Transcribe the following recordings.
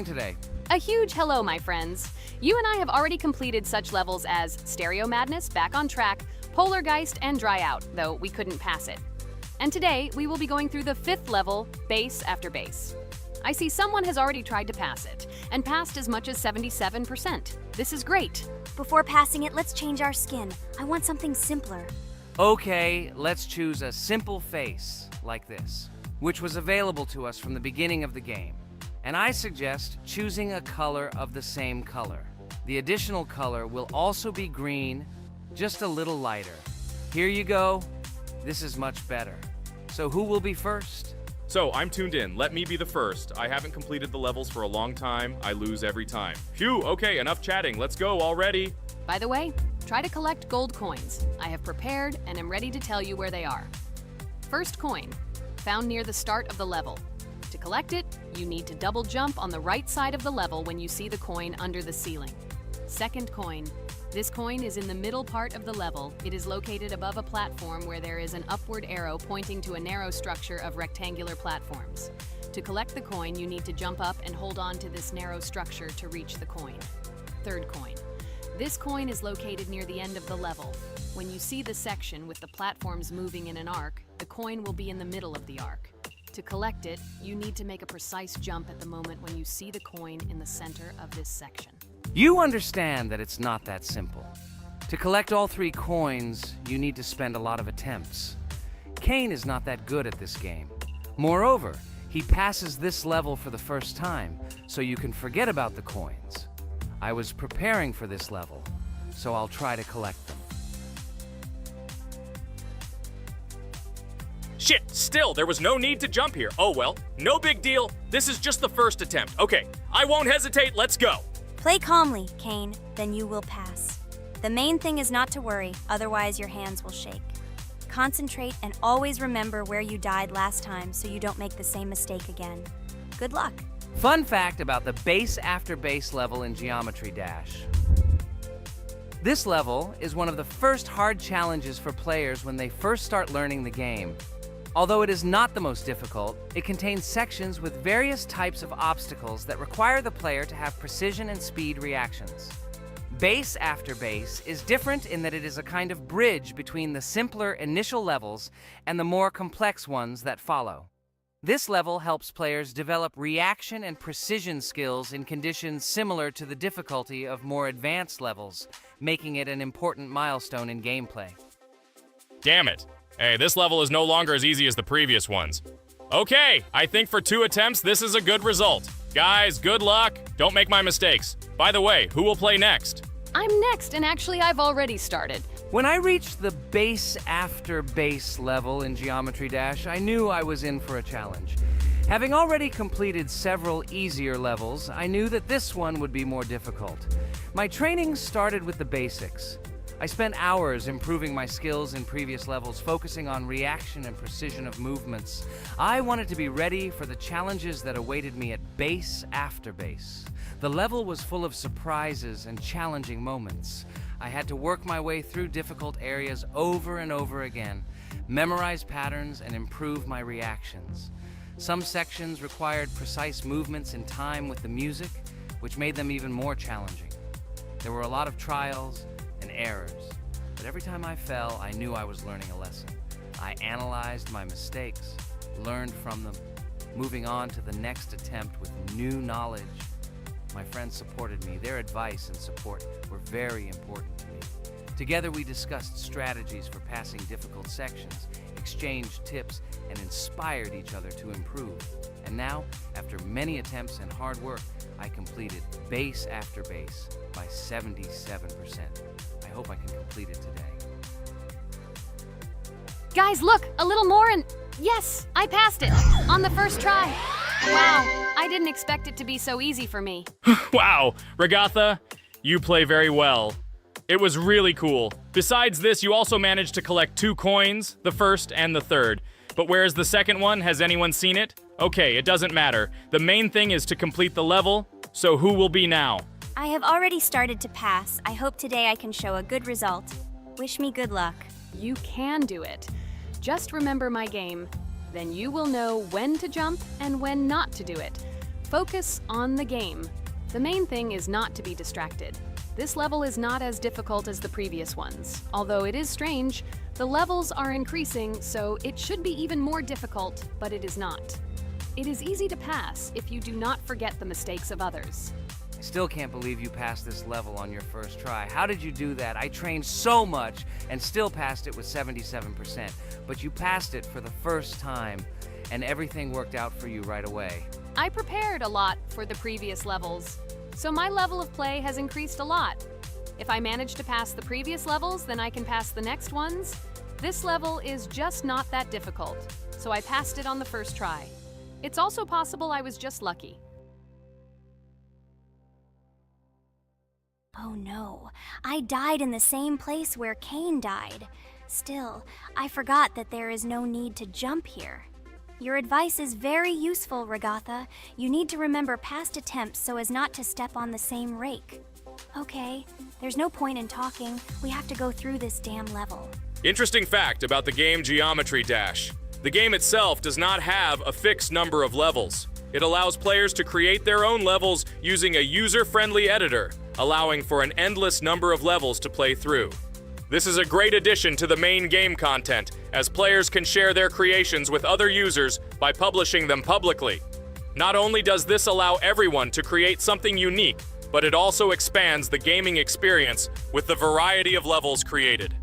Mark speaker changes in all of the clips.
Speaker 1: Today.
Speaker 2: A huge hello, my friends. You and I have already completed such levels as Stereo Madness, Back on Track, Polargeist, and Dry Out, though we couldn't pass it. And today, we will be going through the 5th level, Base After Base. I see someone has already tried to pass it, and passed as much as 77%. This is great.
Speaker 3: Before passing it, let's change our skin. I want something simpler.
Speaker 1: Okay, let's choose a simple face, like this, which was available to us from the beginning of the game. And I suggest choosing a color of the same color. The additional color will also be green, just a little lighter. Here you go. This is much better. So who will be first?
Speaker 4: So, I'm tuned in. Let me be the first. I haven't completed the levels for a long time. I lose every time. Phew, okay, enough chatting. Let's go already.
Speaker 2: By the way, try to collect gold coins. I have prepared and am ready to tell you where they are. First coin, found near the start of the level. To collect it, you need to double jump on the right side of the level when you see the coin under the ceiling. Second coin. This coin is in the middle part of the level. It is located above a platform where there is an upward arrow pointing to a narrow structure of rectangular platforms. To collect the coin, you need to jump up and hold on to this narrow structure to reach the coin. Third coin. This coin is located near the end of the level. When you see the section with the platforms moving in an arc, the coin will be in the middle of the arc. To collect it, you need to make a precise jump at the moment when you see the coin in the center of this section.
Speaker 1: You understand that it's not that simple. To collect all 3 coins, you need to spend a lot of attempts. Kane is not that good at this game. Moreover, he passes this level for the first time, so you can forget about the coins. I was preparing for this level, so I'll try to collect them.
Speaker 4: Shit, still, there was no need to jump here. Oh well, no big deal. This is just the first attempt. Okay, I won't hesitate, let's go.
Speaker 3: Play calmly, Kane, then you will pass. The main thing is not to worry, otherwise your hands will shake. Concentrate and always remember where you died last time so you don't make the same mistake again. Good luck.
Speaker 1: Fun fact about the Base After Base level in Geometry Dash. This level is one of the first hard challenges for players when they first start learning the game. Although it is not the most difficult, it contains sections with various types of obstacles that require the player to have precision and speed reactions. Base After Base is different in that it is a kind of bridge between the simpler initial levels and the more complex ones that follow. This level helps players develop reaction and precision skills in conditions similar to the difficulty of more advanced levels, making it an important milestone in gameplay.
Speaker 4: Damn it. Hey, this level is no longer as easy as the previous ones. Okay, I think for 2 attempts, this is a good result. Guys, good luck. Don't make my mistakes. By the way, who will play next?
Speaker 2: I'm next, and actually I've already started.
Speaker 1: When I reached the Base After Base level in Geometry Dash, I knew I was in for a challenge. Having already completed several easier levels, I knew that this one would be more difficult. My training started with the basics. I spent hours improving my skills in previous levels, focusing on reaction and precision of movements. I wanted to be ready for the challenges that awaited me at Base After Base. The level was full of surprises and challenging moments. I had to work my way through difficult areas over and over again, memorize patterns, and improve my reactions. Some sections required precise movements in time with the music, which made them even more challenging. There were a lot of trials and errors, but every time I fell, I knew I was learning a lesson. I analyzed my mistakes, learned from them, moving on to the next attempt with new knowledge. My friends supported me. Their advice and support were very important to me. Together we discussed strategies for passing difficult sections, exchanged tips, and inspired each other to improve. And now, after many attempts and hard work, I completed Base After Base by 77%. I hope I can complete it today.
Speaker 2: Guys, look, a little more and yes, I passed it on the first try. Wow, I didn't expect it to be so easy for me.
Speaker 4: Wow, Ragatha, you play very well. It was really cool. Besides this, you also managed to collect 2 coins, the first and the third. But where's the second one? Has anyone seen it? Okay, it doesn't matter. The main thing is to complete the level, so who will be now?
Speaker 3: I have already started to pass. I hope today I can show a good result. Wish me good luck.
Speaker 2: You can do it. Just remember my game. Then you will know when to jump and when not to do it. Focus on the game. The main thing is not to be distracted. This level is not as difficult as the previous ones. Although it is strange, the levels are increasing, so it should be even more difficult, but it is not. It is easy to pass if you do not forget the mistakes of others.
Speaker 1: I still can't believe you passed this level on your first try. How did you do that? I trained so much and still passed it with 77%. But you passed it for the first time, and everything worked out for you right away.
Speaker 2: I prepared a lot for the previous levels, so my level of play has increased a lot. If I manage to pass the previous levels, then I can pass the next ones. This level is just not that difficult, so I passed it on the first try. It's also possible I was just lucky.
Speaker 3: Oh no, I died in the same place where Cain died. Still, I forgot that there is no need to jump here. Your advice is very useful, Regatha. You need to remember past attempts so as not to step on the same rake. Okay, there's no point in talking. We have to go through this damn level.
Speaker 4: Interesting fact about the game Geometry Dash. The game itself does not have a fixed number of levels. It allows players to create their own levels using a user-friendly editor, allowing for an endless number of levels to play through. This is a great addition to the main game content, as players can share their creations with other users by publishing them publicly. Not only does this allow everyone to create something unique, but it also expands the gaming experience with the variety of levels created.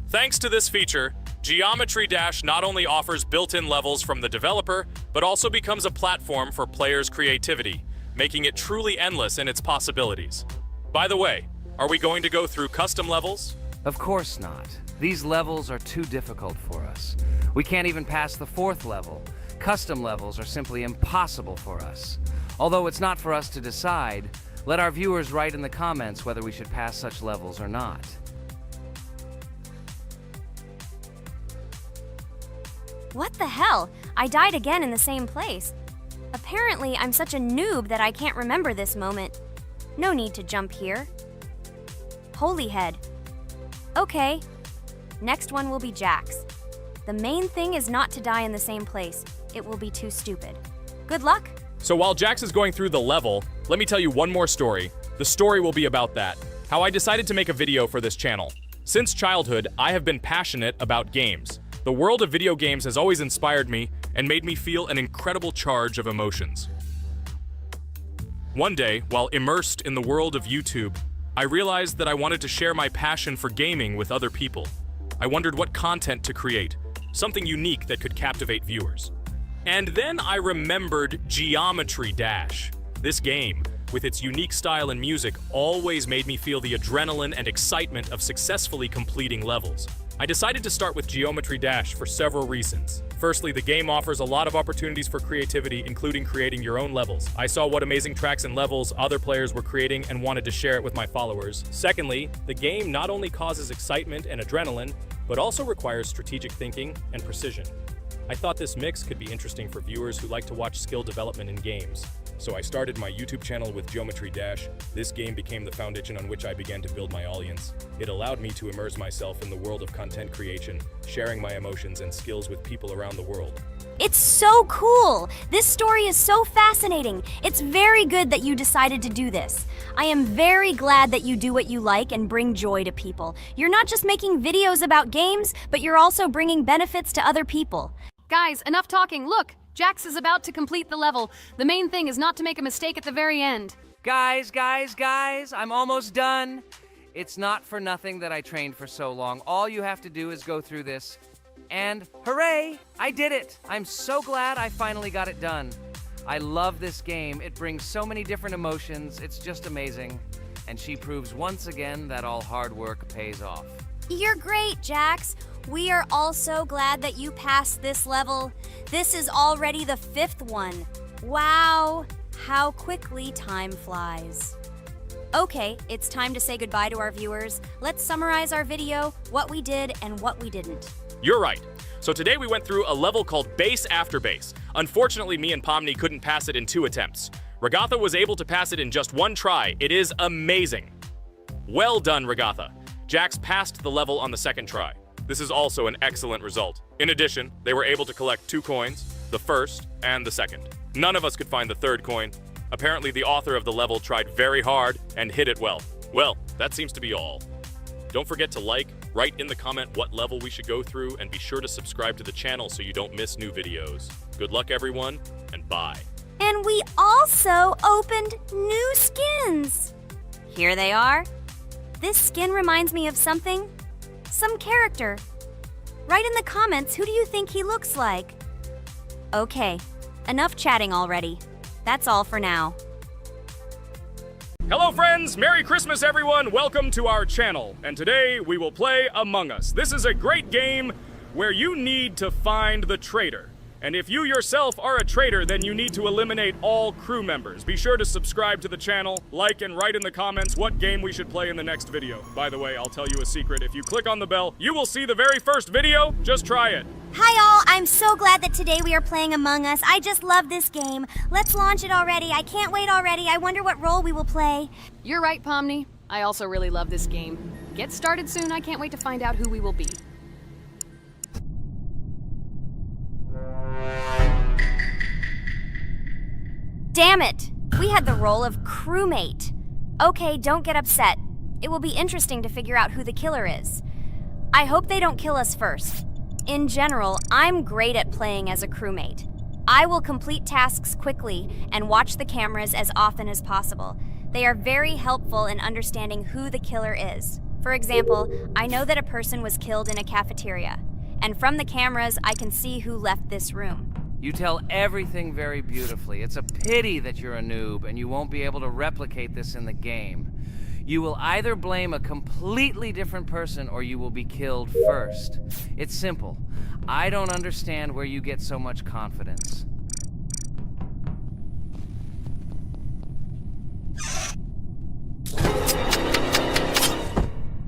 Speaker 4: Thanks to this feature, Geometry Dash not only offers built-in levels from the developer, but also becomes a platform for players' creativity, making it truly endless in its possibilities. By the way, are we going to go through custom levels?
Speaker 1: Of course not. These levels are too difficult for us. We can't even pass the 4th level. Custom levels are simply impossible for us. Although it's not for us to decide, let our viewers write in the comments whether we should pass such levels or not.
Speaker 3: What the hell? I died again in the same place. Apparently, I'm such a noob that I can't remember this moment. No need to jump here. Holy head. Okay. Next one will be Jax. The main thing is not to die in the same place. It will be too stupid. Good luck.
Speaker 4: So while Jax is going through the level, let me tell you one more story. The story will be about that, how I decided to make a video for this channel. Since childhood, I have been passionate about games. The world of video games has always inspired me and made me feel an incredible charge of emotions. One day, while immersed in the world of YouTube, I realized that I wanted to share my passion for gaming with other people. I wondered what content to create, something unique that could captivate viewers. And then I remembered Geometry Dash. This game, with its unique style and music, always made me feel the adrenaline and excitement of successfully completing levels. I decided to start with Geometry Dash for several reasons. Firstly, the game offers a lot of opportunities for creativity, including creating your own levels. I saw what amazing tracks and levels other players were creating and wanted to share it with my followers. Secondly, the game not only causes excitement and adrenaline, but also requires strategic thinking and precision. I thought this mix could be interesting for viewers who like to watch skill development in games. So I started my YouTube channel with Geometry Dash. This game became the foundation on which I began to build my audience. It allowed me to immerse myself in the world of content creation, sharing my emotions and skills with people around the world.
Speaker 3: It's so cool! This story is so fascinating. It's very good that you decided to do this. I am very glad that you do what you like and bring joy to people. You're not just making videos about games, but you're also bringing benefits to other people.
Speaker 2: Guys, enough talking. Look, Jax is about to complete the level. The main thing is not to make a mistake at the very end.
Speaker 1: Guys, I'm almost done. It's not for nothing that I trained for so long. All you have to do is go through this. And hooray, I did it. I'm so glad I finally got it done. I love this game. It brings so many different emotions. It's just amazing. And she proves once again that all hard work pays off.
Speaker 3: You're great, Jax. We are all so glad that you passed this level. This is already the 5th one. Wow, how quickly time flies. Okay, it's time to say goodbye to our viewers. Let's summarize our video, what we did and what we didn't.
Speaker 4: You're right. So today we went through a level called Base After Base. Unfortunately, me and Pomni couldn't pass it in 2 attempts. Regatha was able to pass it in just 1 try. It is amazing. Well done, Regatha. Jax passed the level on the 2nd try. This is also an excellent result. In addition, they were able to collect 2 coins, the 1st and the 2nd. None of us could find the 3rd coin. Apparently the author of the level tried very hard and hit it well. Well, that seems to be all. Don't forget to like, write in the comment what level we should go through, and be sure to subscribe to the channel so you don't miss new videos. Good luck everyone, and bye.
Speaker 3: And we also opened new skins. Here they are. This skin reminds me of something. Some character. Write in the comments, who do you think he looks like? Okay, enough chatting already. That's all for now.
Speaker 4: Hello friends, Merry Christmas everyone, welcome to our channel. And today we will play Among Us. This is a great game where you need to find the traitor. And if you yourself are a traitor, then you need to eliminate all crew members. Be sure to subscribe to the channel, like and write in the comments what game we should play in the next video. By the way, I'll tell you a secret. If you click on the bell, you will see the very first video. Just try it.
Speaker 3: Hi all, I'm so glad that today we are playing Among Us. I just love this game. Let's launch it already. I can't wait already. I wonder what role we will play.
Speaker 2: You're right, Pomni. I also really love this game. Get started soon. I can't wait to find out who we will be.
Speaker 3: Damn it! We had the role of crewmate. Okay, don't get upset. It will be interesting to figure out who the killer is. I hope they don't kill us first. In general, I'm great at playing as a crewmate. I will complete tasks quickly and watch the cameras as often as possible. They are very helpful in understanding who the killer is. For example, I know that a person was killed in a cafeteria, and from the cameras, I can see who left this room.
Speaker 1: You tell everything very beautifully. It's a pity that you're a noob and you won't be able to replicate this in the game. You will either blame a completely different person or you will be killed first. It's simple. I don't understand where you get so much confidence.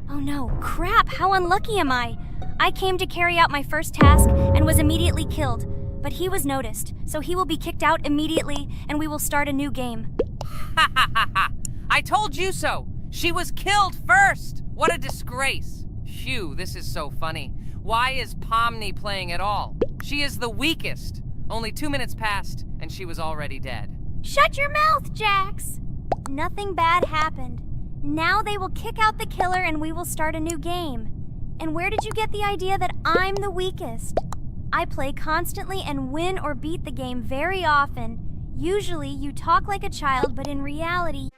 Speaker 3: Oh no, crap, how unlucky am I? I came to carry out my first task and was immediately killed. But he was noticed, so he will be kicked out immediately, and we will start a new game.
Speaker 1: Ha ha ha ha! I told you so! She was killed first! What a disgrace! Phew, this is so funny. Why is Pomni playing at all? She is the weakest. Only 2 minutes passed, and she was already dead.
Speaker 3: Shut your mouth, Jax! Nothing bad happened. Now they will kick out the killer and we will start a new game. And where did you get the idea that I'm the weakest? I play constantly and win or beat the game very often. Usually you talk like a child, but in reality...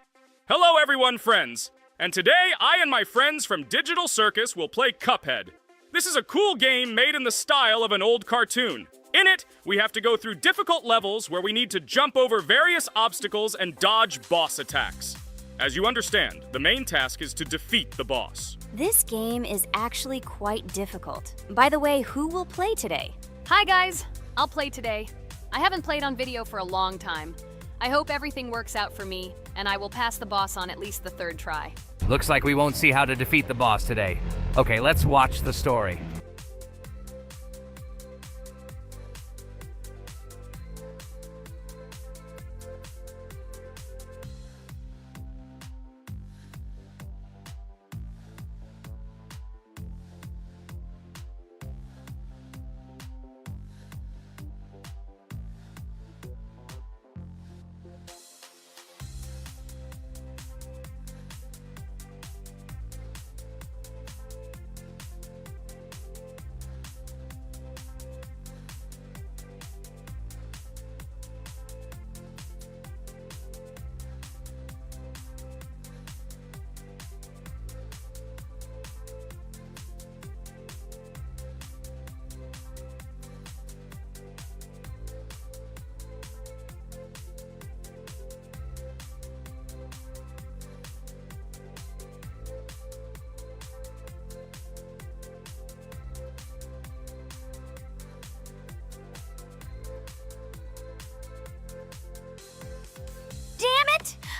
Speaker 4: Hello everyone, friends! And today I and my friends from Digital Circus will play CupHead. This is a cool game made in the style of an old cartoon. In it, we have to go through difficult levels where we need to jump over various obstacles and dodge boss attacks. As you understand, the main task is to defeat the boss.
Speaker 3: This game is actually quite difficult. By the way, who will play today?
Speaker 2: Hi guys, I'll play today. I haven't played on video for a long time. I hope everything works out for me, and I will pass the boss on at least the 3rd try.
Speaker 1: Looks like we won't see how to defeat the boss today. Okay, let's watch the story.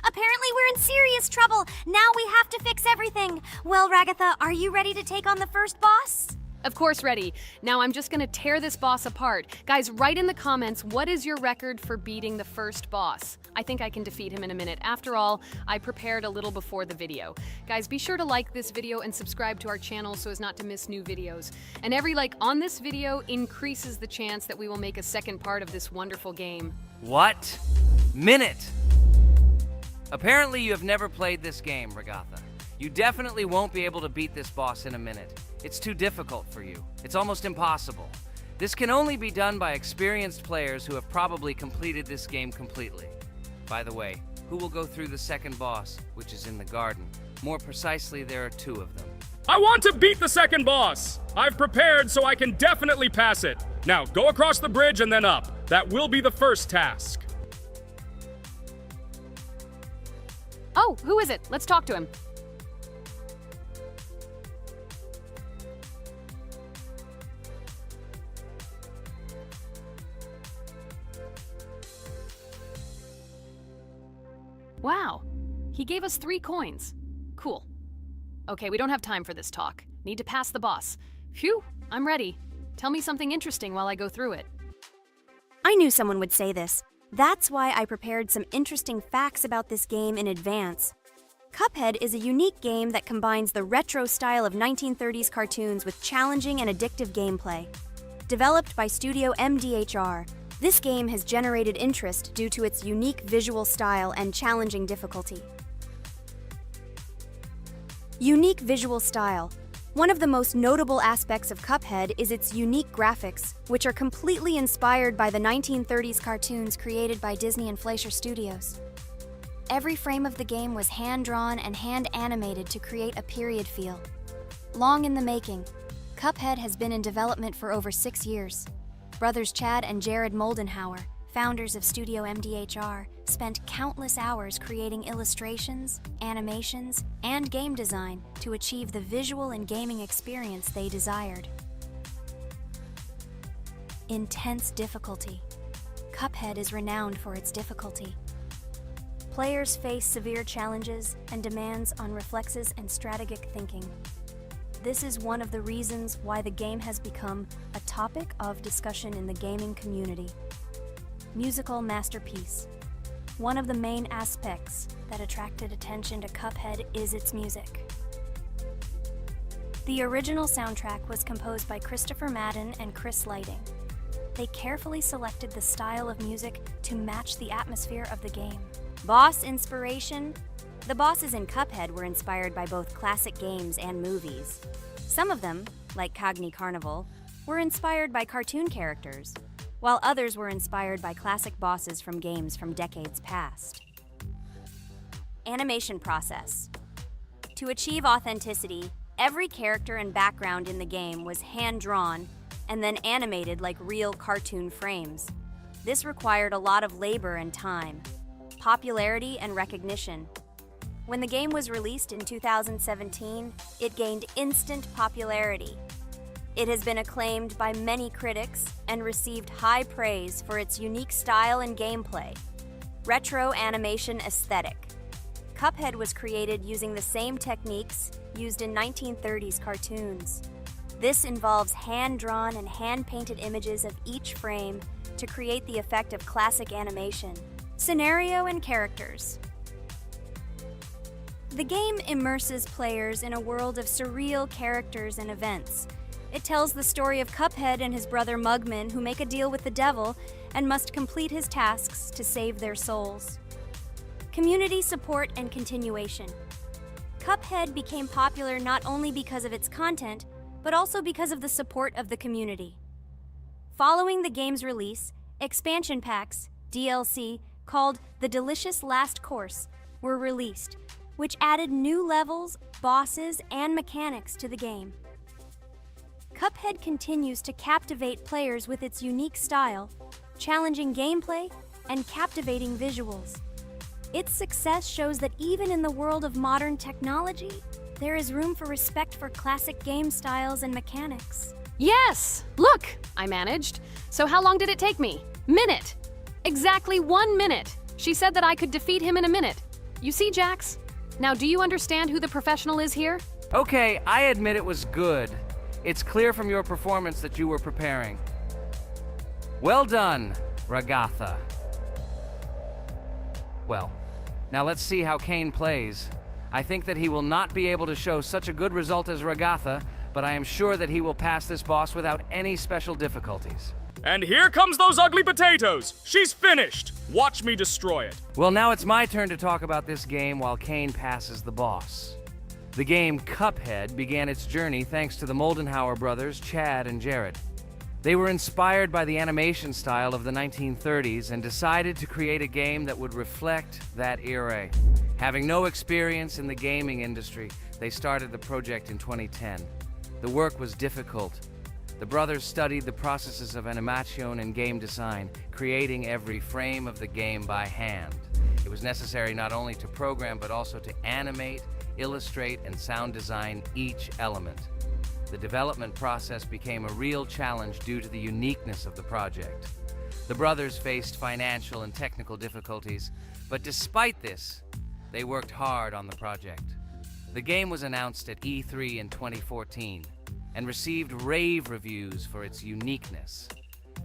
Speaker 3: Apparently we're in serious trouble. Now we have to fix everything. Well, Ragatha, are you ready to take on the first boss?
Speaker 2: Of course ready. Now I'm just gonna tear this boss apart. Guys, write in the comments, what is your record for beating the first boss? I think I can defeat him in a minute. After all, I prepared a little before the video. Guys, be sure to like this video and subscribe to our channel so as not to miss new videos. And every like on this video increases the chance that we will make a second part of this wonderful game.
Speaker 1: What? Minute! Apparently you have never played this game, Regatha. You definitely won't be able to beat this boss in a minute. It's too difficult for you. It's almost impossible. This can only be done by experienced players who have probably completed this game completely. By the way, who will go through the second boss, which is in the garden? More precisely, there are two of them.
Speaker 4: I want to beat the second boss! I've prepared so I can definitely pass it. Now, go across the bridge and then up. That will be the first task.
Speaker 2: Oh, who is it? Let's talk to him. Wow, he gave us 3 coins. Cool. Okay, we don't have time for this talk. Need to pass the boss. Phew, I'm ready. Tell me something interesting while I go through it.
Speaker 3: I knew someone would say this. That's why I prepared some interesting facts about this game in advance. CupHead is a unique game that combines the retro style of 1930s cartoons with challenging and addictive gameplay. Developed by Studio MDHR, this game has generated interest due to its unique visual style and challenging difficulty. Unique visual style. One of the most notable aspects of CupHead is its unique graphics, which are completely inspired by the 1930s cartoons created by Disney and Fleischer Studios. Every frame of the game was hand-drawn and hand-animated to create a period feel. Long in the making, CupHead has been in development for over 6 years. Brothers Chad and Jared Moldenhauer, founders of Studio MDHR, spent countless hours creating illustrations, animations, and game design to achieve the visual and gaming experience they desired. Intense difficulty. CupHead is renowned for its difficulty. Players face severe challenges and demands on reflexes and strategic thinking. This is one of the reasons why the game has become a topic of discussion in the gaming community. Musical masterpiece. One of the main aspects that attracted attention to CupHead is its music. The original soundtrack was composed by Christopher Madden and Chris Lighting. They carefully selected the style of music to match the atmosphere of the game. Boss inspiration. The bosses in CupHead were inspired by both classic games and movies. Some of them, like Cogni Carnival, were inspired by cartoon characters, while others were inspired by classic bosses from games from decades past. Animation process. To achieve authenticity, every character and background in the game was hand-drawn and then animated like real cartoon frames. This required a lot of labor and time, popularity and recognition. When the game was released in 2017, it gained instant popularity. It has been acclaimed by many critics and received high praise for its unique style and gameplay. Retro animation aesthetic. CupHead was created using the same techniques used in 1930s cartoons. This involves hand-drawn and hand-painted images of each frame to create the effect of classic animation. Scenario and characters. The game immerses players in a world of surreal characters and events. It tells the story of CupHead and his brother Mugman, who make a deal with the devil and must complete his tasks to save their souls. Community support and continuation. CupHead became popular not only because of its content, but also because of the support of the community. Following the game's release, expansion packs, DLC, called The Delicious Last Course, were released, which added new levels, bosses, and mechanics to the game. CupHead continues to captivate players with its unique style, challenging gameplay, and captivating visuals. Its success shows that even in the world of modern technology, there is room for respect for classic game styles and mechanics.
Speaker 2: Yes! Look! I managed. So how long did it take me? Minute! Exactly 1 minute! She said that I could defeat him in a minute. You see, Jax? Now, do you understand who the professional is here?
Speaker 1: Okay, I admit it was good. It's clear from your performance that you were preparing. Well done, Regatha. Well, now let's see how Kane plays. I think that he will not be able to show such a good result as Regatha, but I am sure that he will pass this boss without any special difficulties.
Speaker 4: And here comes those ugly potatoes! She's finished! Watch me destroy it.
Speaker 1: Well, now it's my turn to talk about this game while Kane passes the boss. The game CupHead began its journey thanks to the Moldenhauer brothers, Chad and Jared. They were inspired by the animation style of the 1930s and decided to create a game that would reflect that era. Having no experience in the gaming industry, they started the project in 2010. The work was difficult. The brothers studied the processes of animation and game design, creating every frame of the game by hand. It was necessary not only to program, but also to animate, illustrate, and sound design each element. The development process became a real challenge due to the uniqueness of the project. The brothers faced financial and technical difficulties, but despite this, they worked hard on the project. The game was announced at E3 in 2014 and received rave reviews for its uniqueness,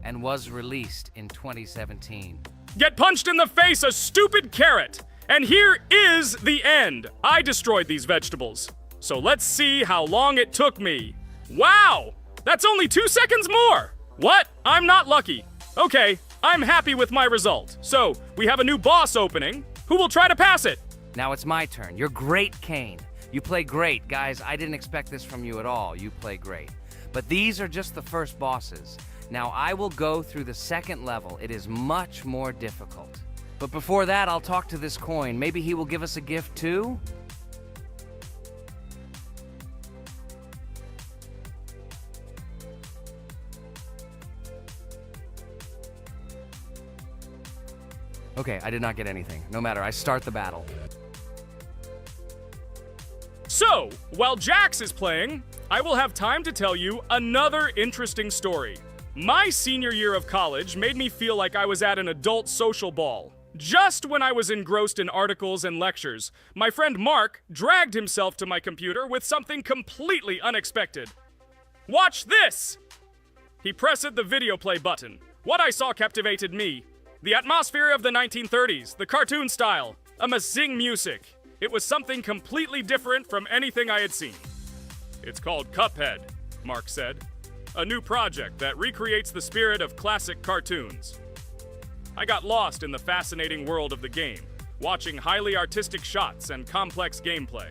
Speaker 1: and was released in 2017.
Speaker 4: Get punched in the face, a stupid carrot! And here is the end. I destroyed these vegetables. So let's see how long it took me. Wow! That's only 2 seconds more! What? I'm not lucky. Okay, I'm happy with my result. So, we have a new boss opening. Who will try to pass it?
Speaker 1: Now it's my turn. You're great, Kane. You play great. Guys, I didn't expect this from you at all. You play great. But these are just the first bosses. Now I will go through the second level. It is much more difficult. But before that, I'll talk to this coin. Maybe he will give us a gift too? Okay, I did not get anything. No matter, I start the battle.
Speaker 4: So, while Jax is playing, I will have time to tell you another interesting story. My senior year of college made me feel like I was at an adult social ball. Just when I was engrossed in articles and lectures, my friend Mark dragged himself to my computer with something completely unexpected. Watch this! He pressed the video play button. What I saw captivated me. The atmosphere of the 1930s, the cartoon style, amazing music. It was something completely different from anything I had seen. It's called CupHead, Mark said. A new project that recreates the spirit of classic cartoons. I got lost in the fascinating world of the game, watching highly artistic shots and complex gameplay.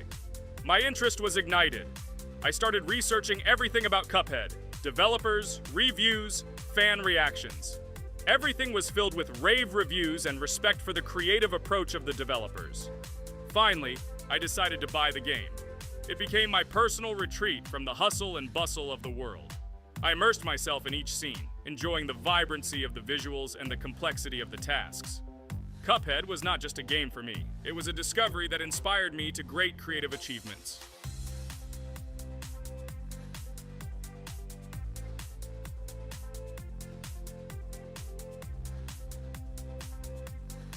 Speaker 4: My interest was ignited. I started researching everything about CupHead, developers, reviews, fan reactions. Everything was filled with rave reviews and respect for the creative approach of the developers. Finally, I decided to buy the game. It became my personal retreat from the hustle and bustle of the world. I immersed myself in each scene, enjoying the vibrancy of the visuals and the complexity of the tasks. CupHead was not just a game for me. It was a discovery that inspired me to great creative achievements.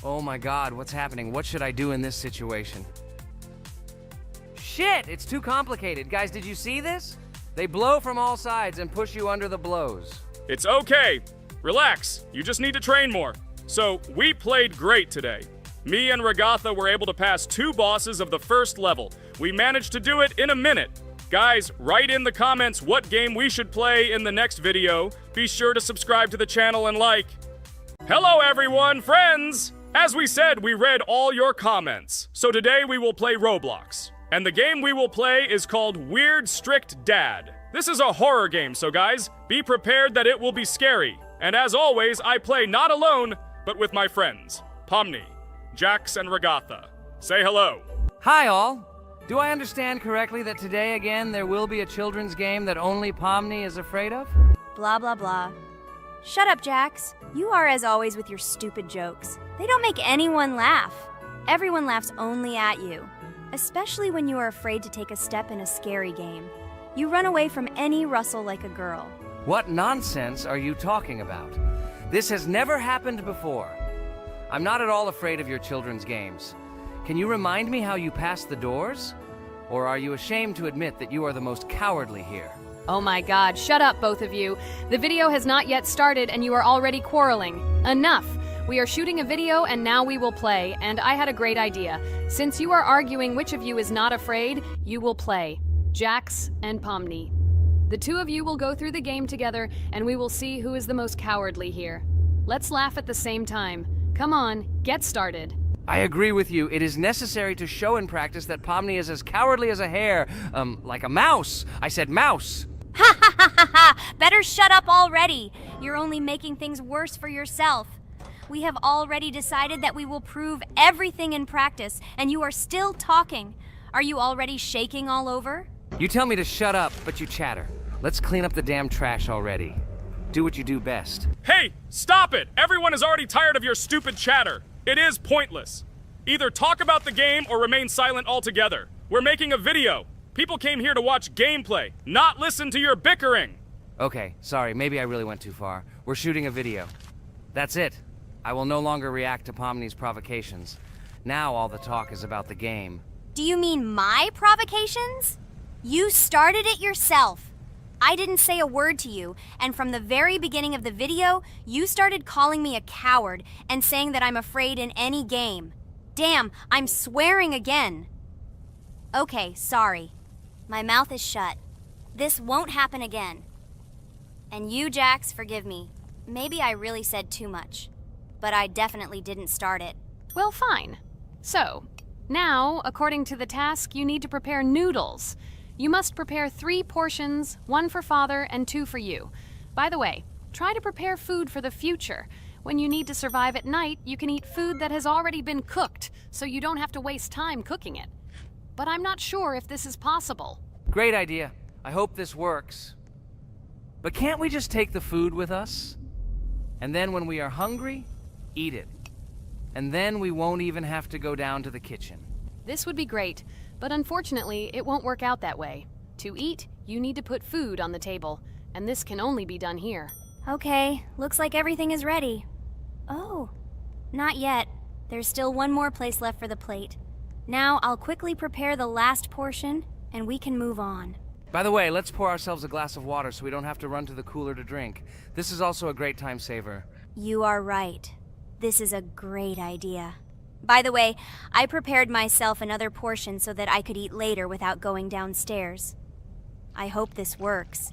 Speaker 1: Oh my God, what's happening? What should I do in this situation? Shit, it's too complicated. Guys, did you see this? They blow from all sides and push you under the blows.
Speaker 4: It's okay. Relax. You just need to train more. So, we played great today. Me and Regatha were able to pass 2 bosses of the first level. We managed to do it in a minute. Guys, write in the comments what game we should play in the next video. Be sure to subscribe to the channel and like. Hello everyone, friends! As we said, we read all your comments. So today we will play Roblox. And the game we will play is called Weird Strict Dad. This is a horror game, so guys, be prepared that it will be scary. And as always, I play not alone, but with my friends, Pomni, Jax, and Regatha. Say hello.
Speaker 1: Hi all. Do I understand correctly that today again there will be a children's game that only Pomni is afraid of?
Speaker 3: Blah, blah, blah. Shut up, Jax. You are as always with your stupid jokes. They don't make anyone laugh. Everyone laughs only at you. Especially when you are afraid to take a step in a scary game. You run away from any rustle like a girl.
Speaker 1: What nonsense are you talking about? This has never happened before. I'm not at all afraid of your children's games. Can you remind me how you passed the doors? Or are you ashamed to admit that you are the most cowardly here?
Speaker 2: Oh my God, shut up, both of you. The video has not yet started and you are already quarreling. Enough. We are shooting a video and now we will play, and I had a great idea. Since you are arguing which of you is not afraid, you will play. Jax and Pomni. The two of you will go through the game together, and we will see who is the most cowardly here. Let's laugh at the same time. Come on, get started.
Speaker 1: I agree with you. It is necessary to show in practice that Pomni is as cowardly as a hare. Like a mouse. I said mouse.
Speaker 3: Ha ha ha ha ha! Better shut up already. You're only making things worse for yourself. We have already decided that we will prove everything in practice, and you are still talking. Are you already shaking all over?
Speaker 1: You tell me to shut up, but you chatter. Let's clean up the damn trash already. Do what you do best.
Speaker 4: Hey, stop it! Everyone is already tired of your stupid chatter. It is pointless. Either talk about the game or remain silent altogether. We're making a video. People came here to watch gameplay, not listen to your bickering.
Speaker 1: Okay, sorry, maybe I really went too far. We're shooting a video. That's it. I will no longer react to Pomni's provocations. Now all the talk is about the game.
Speaker 3: Do you mean my provocations? You started it yourself. I didn't say a word to you, and from the very beginning of the video, you started calling me a coward and saying that I'm afraid in any game. Damn, I'm swearing again. Okay, sorry. My mouth is shut. This won't happen again. And you, Jax, forgive me. Maybe I really said too much, but I definitely didn't start it.
Speaker 2: Well, fine. So, now, according to the task, you need to prepare noodles. You must prepare 3 portions, 1 for Father and 2 for you. By the way, try to prepare food for the future. When you need to survive at night, you can eat food that has already been cooked, so you don't have to waste time cooking it. But I'm not sure if this is possible.
Speaker 1: Great idea. I hope this works. But can't we just take the food with us? And then when we are hungry, eat it. And then we won't even have to go down to the kitchen.
Speaker 2: This would be great, but unfortunately, it won't work out that way. To eat, you need to put food on the table, and this can only be done here.
Speaker 3: Okay, looks like everything is ready. Oh, not yet. There's still one more place left for the plate. Now I'll quickly prepare the last portion, and we can move on.
Speaker 1: By the way, let's pour ourselves a glass of water so we don't have to run to the cooler to drink. This is also a great time saver.
Speaker 3: You are right. This is a great idea. By the way, I prepared myself another portion so that I could eat later without going downstairs. I hope this works.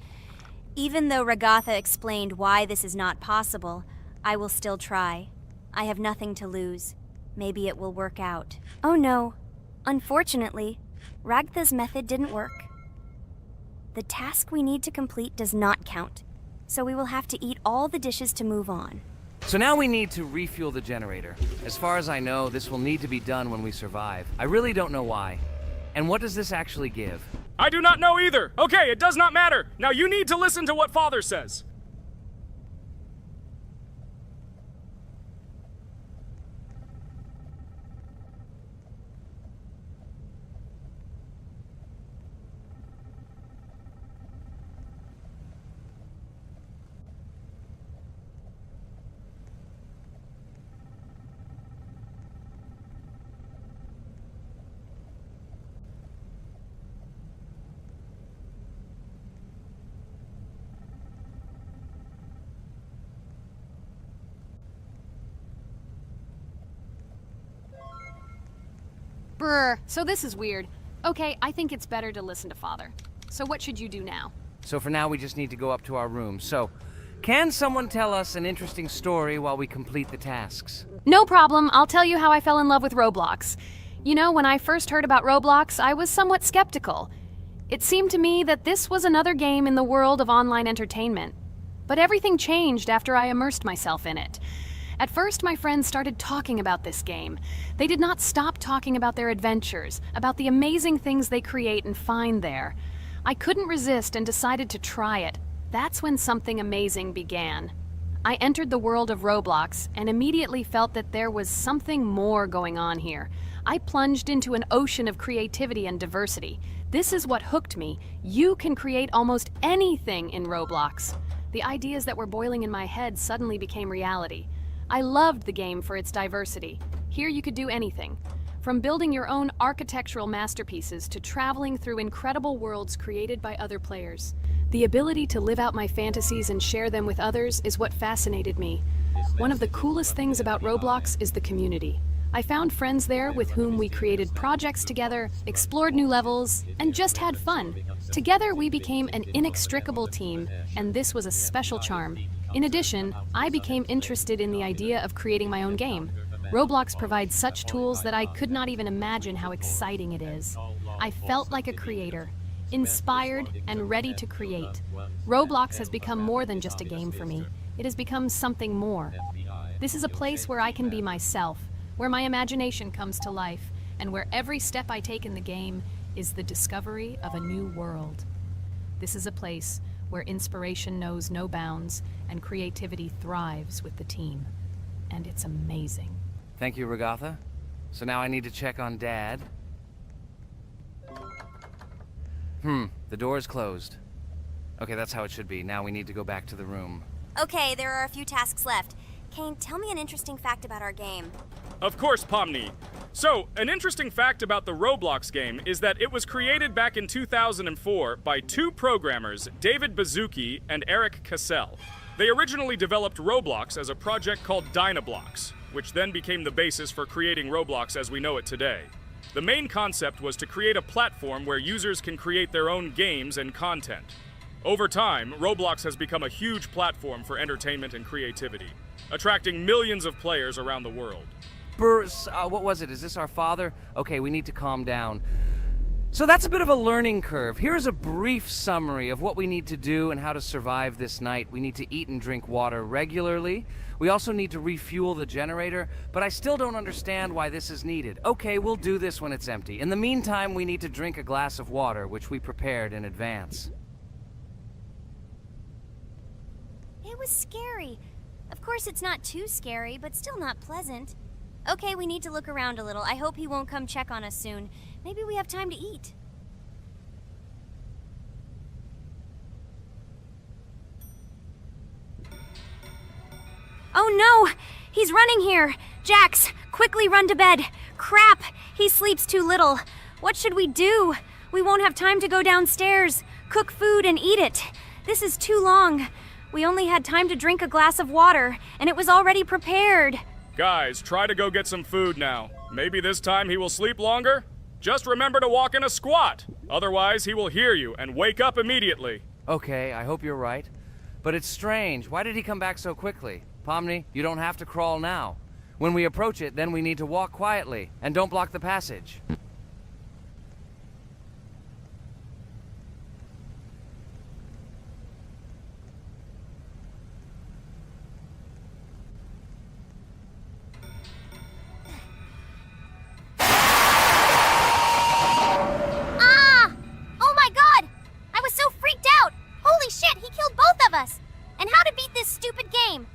Speaker 3: Even though Regatha explained why this is not possible, I will still try. I have nothing to lose. Maybe it will work out. Oh no. Unfortunately, Ragtha's method didn't work. The task we need to complete does not count, so we will have to eat all the dishes to move on.
Speaker 1: So now we need to refuel the generator. As far as I know, this will need to be done when we survive. I really don't know why. And what does this actually give?
Speaker 4: I do not know either. Okay, it does not matter. Now you need to listen to what Father says.
Speaker 2: Brr, so this is weird. Okay, I think it's better to listen to Father. So what should you do now?
Speaker 1: So for now, we just need to go up to our room. So, can someone tell us an interesting story while we complete the tasks?
Speaker 2: No problem, I'll tell you how I fell in love with Roblox. You know, when I first heard about Roblox, I was somewhat skeptical. It seemed to me that this was another game in the world of online entertainment. But everything changed after I immersed myself in it. At first, my friends started talking about this game. They did not stop talking about their adventures, about the amazing things they create and find there. I couldn't resist and decided to try it. That's when something amazing began. I entered the world of Roblox and immediately felt that there was something more going on here. I plunged into an ocean of creativity and diversity. This is what hooked me. You can create almost anything in Roblox. The ideas that were boiling in my head suddenly became reality. I loved the game for its diversity. Here you could do anything, from building your own architectural masterpieces to traveling through incredible worlds created by other players. The ability to live out my fantasies and share them with others is what fascinated me. One of the coolest things about Roblox is the community. I found friends there with whom we created projects together, explored new levels, and just had fun. Together, we became an inextricable team, and this was a special charm. In addition, I became interested in the idea of creating my own game. Roblox provides such tools that I could not even imagine how exciting it is. I felt like a creator, inspired and ready to create. Roblox has become more than just a game for me. It has become something more. This is a place where I can be myself, where my imagination comes to life, and where every step I take in the game is the discovery of a new world. This is a place where inspiration knows no bounds and creativity thrives with the team. And it's amazing.
Speaker 1: Thank you, Regatha. So now I need to check on Dad. The door is closed. Okay, that's how it should be. Now we need to go back to the room.
Speaker 3: Okay, there are a few tasks left. Kane, tell me an interesting fact about our game.
Speaker 4: Of course, Pomni. So, an interesting fact about the Roblox game is that it was created back in 2004 by two programmers, David Baszucki and Eric Cassell. They originally developed Roblox as a project called Dynablocks, which then became the basis for creating Roblox as we know it today. The main concept was to create a platform where users can create their own games and content. Over time, Roblox has become a huge platform for entertainment and creativity, attracting millions of players around the world.
Speaker 1: What was it? Is this our father? Okay, we need to calm down. So that's a bit of a learning curve. Here's a brief summary of what we need to do and how to survive this night. We need to eat and drink water regularly. We also need to refuel the generator, but I still don't understand why this is needed. Okay, we'll do this when it's empty. In the meantime, we need to drink a glass of water, which we prepared in advance.
Speaker 3: It was scary. Of course, it's not too scary, but still not pleasant. Okay, we need to look around a little. I hope he won't come check on us soon. Maybe we have time to eat. Oh no! He's running here! Jax, quickly run to bed! Crap! He sleeps too little. What should we do? We won't have time to go downstairs, cook food, and eat it. This is too long. We only had time to drink a glass of water, and it was already prepared.
Speaker 4: Guys, try to go get some food now. Maybe this time he will sleep longer? Just remember to walk in a squat. Otherwise, he will hear you and wake up immediately.
Speaker 1: Okay, I hope you're right. But it's strange. Why did he come back so quickly? Pomni, you don't have to crawl now. When we approach it, then we need to walk quietly, and don't block the passage.
Speaker 3: And how to beat this stupid game.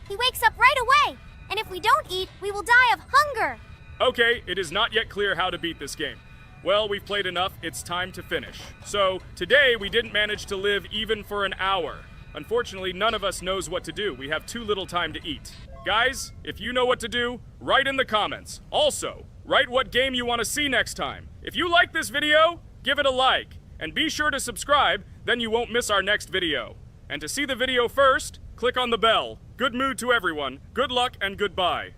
Speaker 3: He wakes up right away, and if we don't eat, we will die of hunger.
Speaker 4: Okay, it is not yet clear how to beat this game. Well, we've played enough, it's time to finish. So, today we didn't manage to live even for an hour. Unfortunately, none of us knows what to do. We have too little time to eat. Guys, if you know what to do, write in the comments. Also, write what game you want to see next time. If you like this video, give it a like. And be sure to subscribe, then you won't miss our next video. And to see the video first, click on the bell. Good mood to everyone. Good luck and goodbye.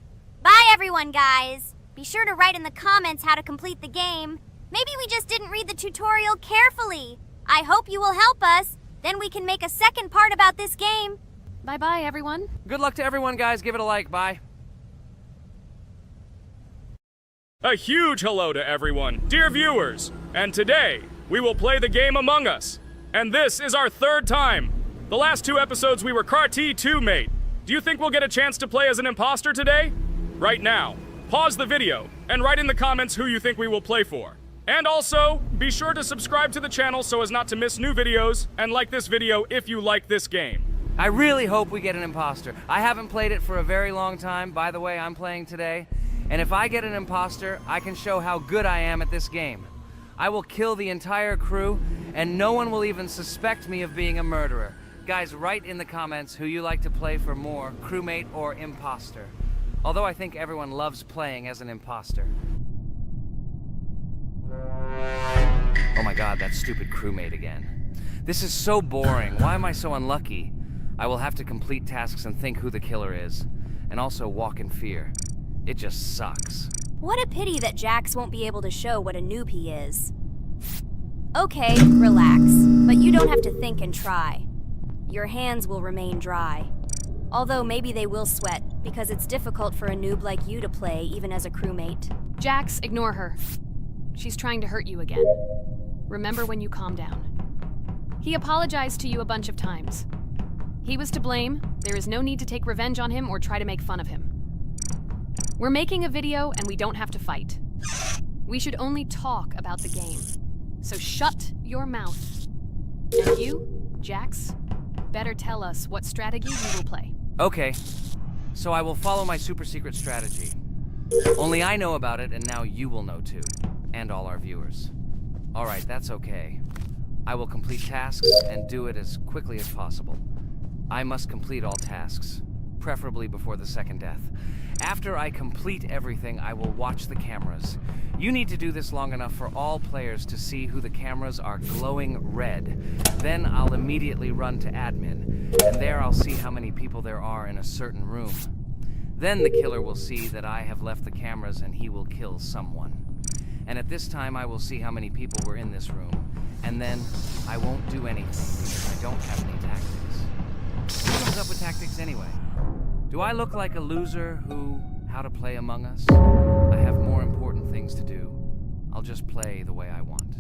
Speaker 3: Bye everyone, guys. Be sure to write in the comments how to complete the game. Maybe we just didn't read the tutorial carefully. I hope you will help us. Then we can make a second part about this game.
Speaker 2: Bye-bye, everyone.
Speaker 1: Good luck to everyone, guys. Give it a like. Bye.
Speaker 4: A huge hello to everyone, dear viewers. And today, we will play the game Among Us. And this is our third time. The last two episodes we were CAR-T 2 mate. Do you think we'll get a chance to play as an imposter today? Right now, pause the video and write in the comments who you think we will play for. And also, be sure to subscribe to the channel so as not to miss new videos, and like this video if you like this game.
Speaker 1: I really hope we get an imposter. I haven't played it for a very long time. By the way, I'm playing today. And if I get an imposter, I can show how good I am at this game. I will kill the entire crew, and no one will even suspect me of being a murderer. Guys, write in the comments who you like to play for more, crewmate or imposter. Although I think everyone loves playing as an imposter. Oh my god, that stupid crewmate again. This is so boring. Why am I so unlucky? I will have to complete tasks and think who the killer is. And also walk in fear. It just sucks.
Speaker 3: What a pity that Jax won't be able to show what a noob he is. Okay, relax, but you don't have to think and try. Your hands will remain dry. Although maybe they will sweat, because it's difficult for a noob like you to play even as a crewmate.
Speaker 2: Jax, ignore her. She's trying to hurt you again. Remember when you calm down. He apologized to you a bunch of times. He was to blame. There is no need to take revenge on him or try to make fun of him. We're making a video and we don't have to fight. We should only talk about the game. So shut your mouth. And you, Jax, better tell us what strategy you will play.
Speaker 1: Okay, so I will follow my super secret strategy. Only I know about it, and now you will know too. And all our viewers. Alright, that's okay. I will complete tasks and do it as quickly as possible. I must complete all tasks, preferably before the second death. After I complete everything, I will watch the cameras. You need to do this long enough for all players to see who the cameras are glowing red. Then I'll immediately run to admin, and there I'll see how many people there are in a certain room. Then the killer will see that I have left the cameras and he will kill someone. And at this time I will see how many people were in this room. And then I won't do anything because I don't have any tactics. Who comes up with tactics anyway? Do I look like a loser who, how to play Among Us? I have more important things to do. I'll just play the way I want.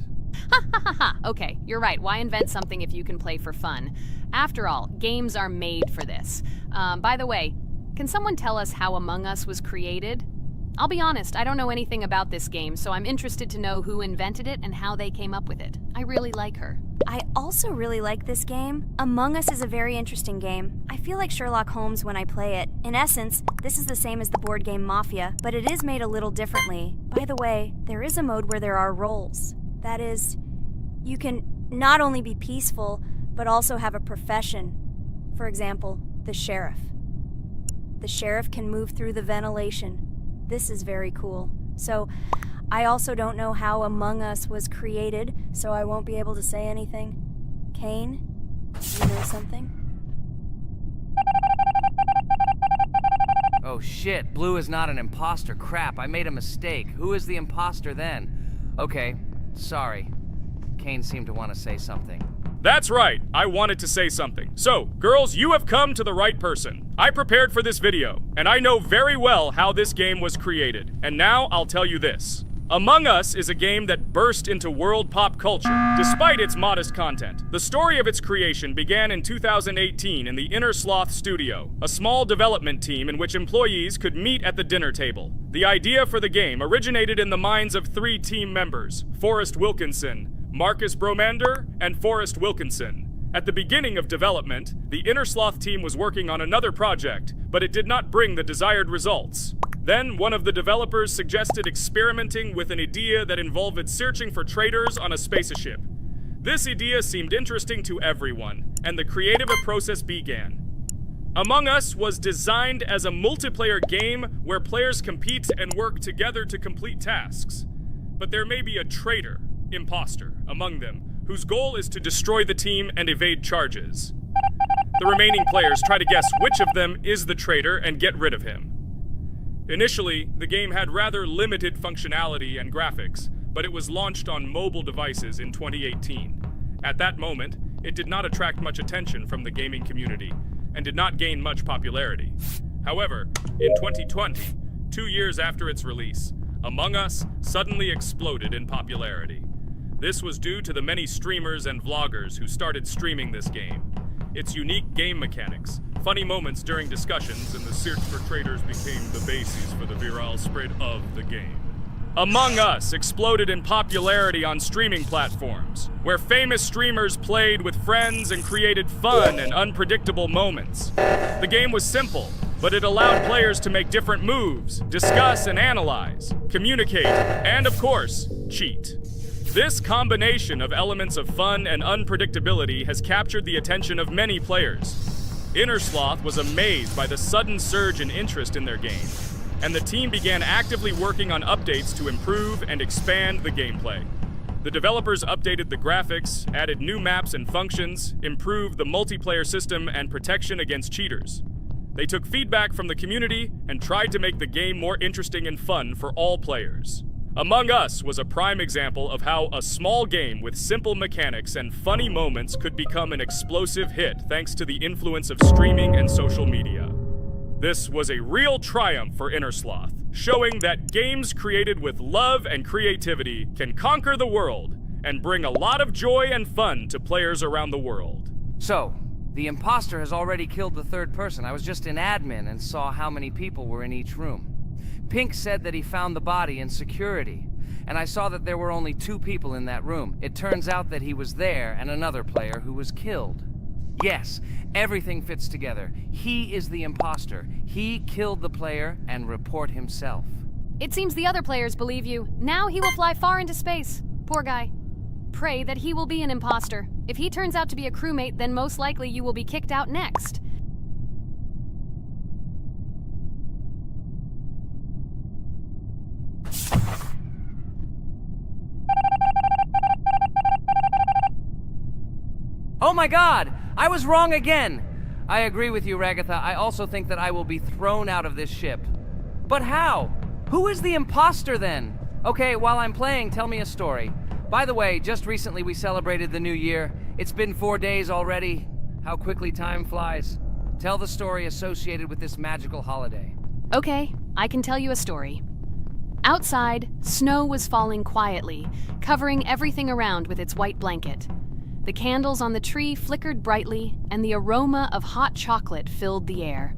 Speaker 2: Ha ha ha ha! Okay, you're right. Why invent something if you can play for fun? After all, games are made for this. By the way, can someone tell us how Among Us was created? I'll be honest, I don't know anything about this game, so I'm interested to know who invented it and how they came up with it. I really like her.
Speaker 3: I also really like this game. Among Us is a very interesting game. I feel like Sherlock Holmes when I play it. In essence, this is the same as the board game Mafia, but it is made a little differently. By the way, there is a mode where there are roles. That is, you can not only be peaceful, but also have a profession. For example, the sheriff. The sheriff can move through the ventilation. This is very cool. So, I also don't know how Among Us was created, so I won't be able to say anything. Kane, you know something?
Speaker 1: Oh shit, Blue is not an imposter. Crap, I made a mistake. Who is the imposter then? Okay, sorry. Kane seemed to want to say something.
Speaker 4: That's right, I wanted to say something. So, girls, you have come to the right person. I prepared for this video, and I know very well how this game was created. And now I'll tell you this. Among Us is a game that burst into world pop culture, despite its modest content. The story of its creation began in 2018 in the Inner Sloth Studio, a small development team in which employees could meet at the dinner table. The idea for the game originated in the minds of 3 team members, Forrest Wilkinson, Marcus Bromander, and Forrest Wilkinson. At the beginning of development, the Inner Sloth team was working on another project, but it did not bring the desired results. Then, one of the developers suggested experimenting with an idea that involved searching for traitors on a spaceship. This idea seemed interesting to everyone, and the creative process began. Among Us was designed as a multiplayer game where players compete and work together to complete tasks. But there may be a traitor, imposter, among them, whose goal is to destroy the team and evade charges. The remaining players try to guess which of them is the traitor and get rid of him. Initially, the game had rather limited functionality and graphics, but it was launched on mobile devices in 2018. At that moment, it did not attract much attention from the gaming community, and did not gain much popularity. However, in 2020, 2 years after its release, Among Us suddenly exploded in popularity. This was due to the many streamers and vloggers who started streaming this game. Its unique game mechanics, funny moments during discussions, and the search for traitors became the basis for the viral spread of the game. Among Us exploded in popularity on streaming platforms, where famous streamers played with friends and created fun and unpredictable moments. The game was simple, but it allowed players to make different moves, discuss and analyze, communicate, and of course, cheat. This combination of elements of fun and unpredictability has captured the attention of many players. Inner Sloth was amazed by the sudden surge in interest in their game, and the team began actively working on updates to improve and expand the gameplay. The developers updated the graphics, added new maps and functions, improved the multiplayer system and protection against cheaters. They took feedback from the community and tried to make the game more interesting and fun for all players. Among Us was a prime example of how a small game with simple mechanics and funny moments could become an explosive hit thanks to the influence of streaming and social media. This was a real triumph for Innersloth, showing that games created with love and creativity can conquer the world and bring a lot of joy and fun to players around the world.
Speaker 1: So, the imposter has already killed the third person. I was just in admin and saw how many people were in each room. Pink said that he found the body in security, and I saw that there were only 2 people in that room. It turns out that he was there and another player who was killed. Yes, everything fits together. He is the imposter. He killed the player and report himself.
Speaker 2: It seems the other players believe you. Now he will fly far into space. Poor guy. Pray that he will be an imposter. If he turns out to be a crewmate, then most likely you will be kicked out next.
Speaker 1: Oh my god! I was wrong again! I agree with you, Ragatha. I also think that I will be thrown out of this ship. But how? Who is the imposter then? Okay, while I'm playing, tell me a story. By the way, just recently we celebrated the new year. It's been 4 days already. How quickly time flies. Tell the story associated with this magical holiday.
Speaker 2: Okay, I can tell you a story. Outside, snow was falling quietly, covering everything around with its white blanket. The candles on the tree flickered brightly, and the aroma of hot chocolate filled the air.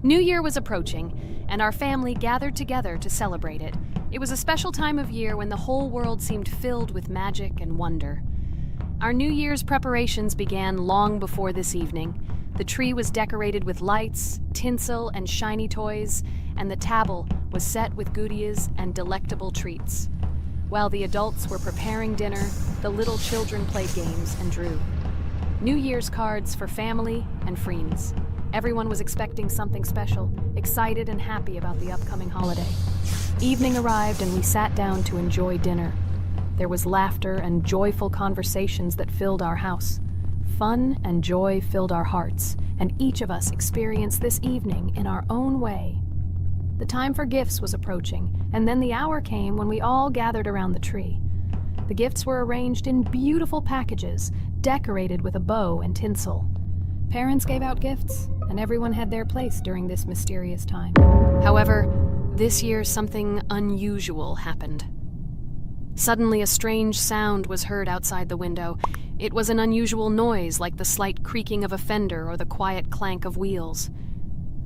Speaker 2: New Year was approaching, and our family gathered together to celebrate it. It was a special time of year when the whole world seemed filled with magic and wonder. Our New Year's preparations began long before this evening. The tree was decorated with lights, tinsel, and shiny toys, and the table was set with goodies and delectable treats. While the adults were preparing dinner, the little children played games and drew. New Year's cards for family and friends. Everyone was expecting something special, excited and happy about the upcoming holiday. Evening arrived and we sat down to enjoy dinner. There was laughter and joyful conversations that filled our house. Fun and joy filled our hearts, and each of us experienced this evening in our own way. The time for gifts was approaching, and then the hour came when we all gathered around the tree. The gifts were arranged in beautiful packages, decorated with a bow and tinsel. Parents gave out gifts, and everyone had their place during this mysterious time. However, this year something unusual happened. Suddenly a strange sound was heard outside the window. It was an unusual noise, like the slight creaking of a fender or the quiet clank of wheels.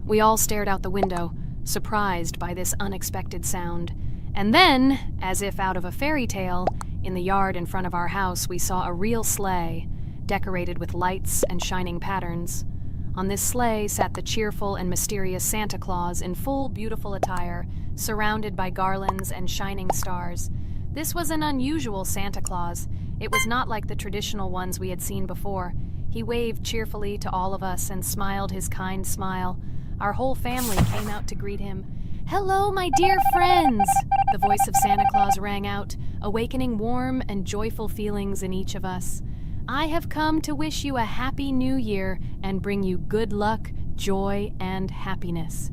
Speaker 2: We all stared out the window, surprised by this unexpected sound. And then, as if out of a fairy tale, in the yard in front of our house we saw a real sleigh, decorated with lights and shining patterns. On this sleigh sat the cheerful and mysterious Santa Claus in full beautiful attire, surrounded by garlands and shining stars. This was an unusual Santa Claus. It was not like the traditional ones we had seen before. He waved cheerfully to all of us and smiled his kind smile. Our whole family came out to greet him. "Hello, my dear friends!" The voice of Santa Claus rang out, awakening warm and joyful feelings in each of us. "I have come to wish you a happy new year and bring you good luck, joy, and happiness."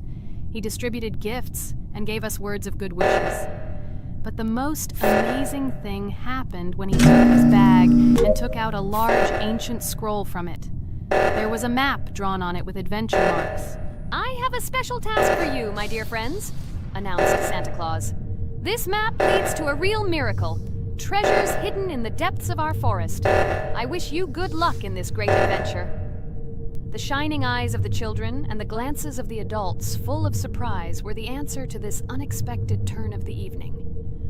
Speaker 2: He distributed gifts and gave us words of good wishes. But the most amazing thing happened when he opened his bag and took out a large ancient scroll from it. There was a map drawn on it with adventure marks. "I have a special task for you, my dear friends," announced Santa Claus. "This map leads to a real miracle. Treasures hidden in the depths of our forest. I wish you good luck in this great adventure." The shining eyes of the children and the glances of the adults, full of surprise, were the answer to this unexpected turn of the evening.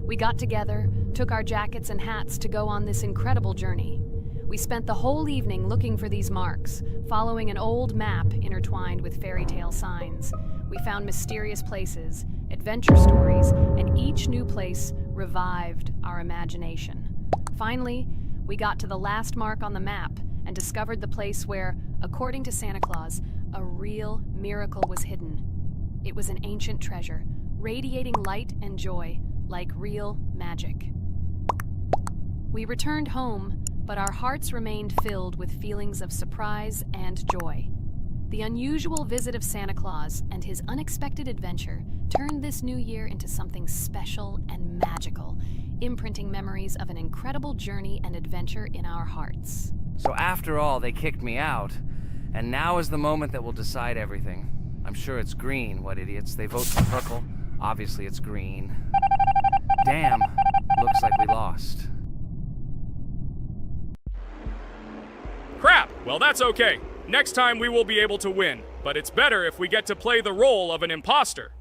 Speaker 2: We got together, took our jackets and hats to go on this incredible journey. We spent the whole evening looking for these marks, following an old map intertwined with fairy tale signs. We found mysterious places, adventure stories, and each new place revived our imagination. Finally, we got to the last mark on the map and discovered the place where, according to Santa Claus, a real miracle was hidden. It was an ancient treasure, radiating light and joy, like real magic. We returned home, but our hearts remained filled with feelings of surprise and joy. The unusual visit of Santa Claus and his unexpected adventure turned this new year into something special and magical, imprinting memories of an incredible journey and adventure in our hearts.
Speaker 1: So after all, they kicked me out, and now is the moment that will decide everything. I'm sure it's green, what idiots. They vote for purple. Obviously it's green. Damn, looks like we lost.
Speaker 4: Crap! Well, that's okay. Next time we will be able to win, but it's better if we get to play the role of an imposter.